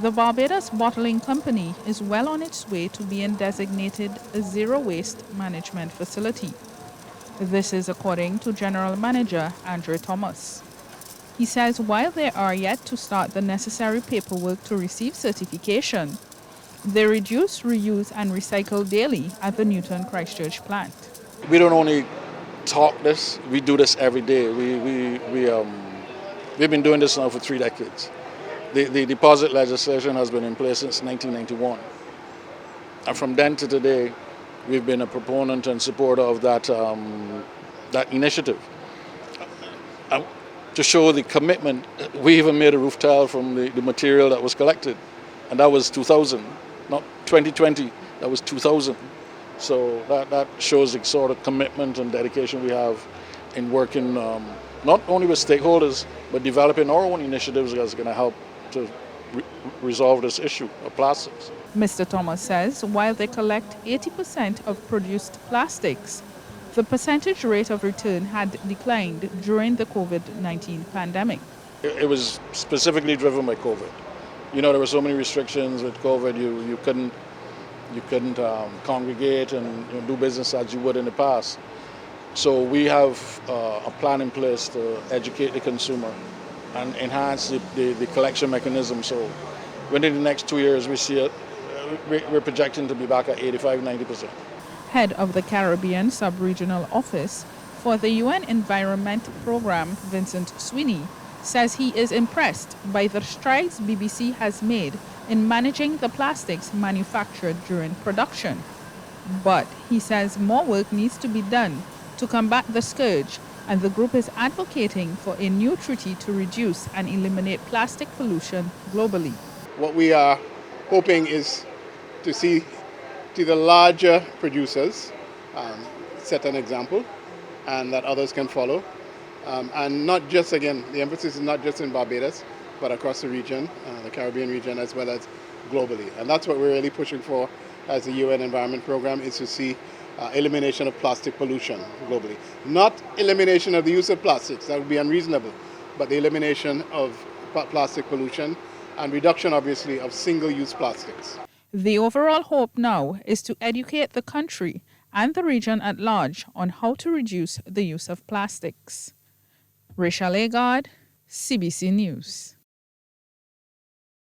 The Barbados Bottling Company is well on its way to being designated a zero-waste management facility. This is according to General Manager Andrew Thomas. He says while they are yet to start the necessary paperwork to receive certification, they reduce, reuse and recycle daily at the Newton Christchurch plant. We don't only talk this, we do this every day. We've been doing this now for 3 decades. The deposit legislation has been in place since 1991. And from then to today, we've been a proponent and supporter of that initiative. To show the commitment, we even made a roof tile from the material that was collected. And that was 2000, not 2020, that was 2000. So that shows the sort of commitment and dedication we have in working not only with stakeholders, but developing our own initiatives that's going to help to resolve this issue of plastics. Mr. Thomas says while they collect 80% of produced plastics, the percentage rate of return had declined during the COVID-19 pandemic. It was specifically driven by COVID. You know, there were so many restrictions with COVID, you couldn't congregate and do business as you would in the past. So we have a plan in place to educate the consumer and enhance the collection mechanism. So within the next 2 years, we see it, we're projecting to be back at 85-90%. Head of the Caribbean Sub-Regional Office for the UN Environment Program, Vincent Sweeney, says he is impressed by the strides BBC has made in managing the plastics manufactured during production. But he says more work needs to be done to combat the scourge, and the group is advocating for a new treaty to reduce and eliminate plastic pollution globally. What we are hoping is to see the larger producers set an example and that others can follow. And not just, again, the emphasis is not just in Barbados, but across the region, the Caribbean region, as well as globally. And that's what we're really pushing for as the UN Environment Program, is to see elimination of plastic pollution globally. Not elimination of the use of plastics, that would be unreasonable, but the elimination of plastic pollution and reduction, obviously, of single-use plastics. The overall hope now is to educate the country and the region at large on how to reduce the use of plastics. Rachelle Agard, CBC News.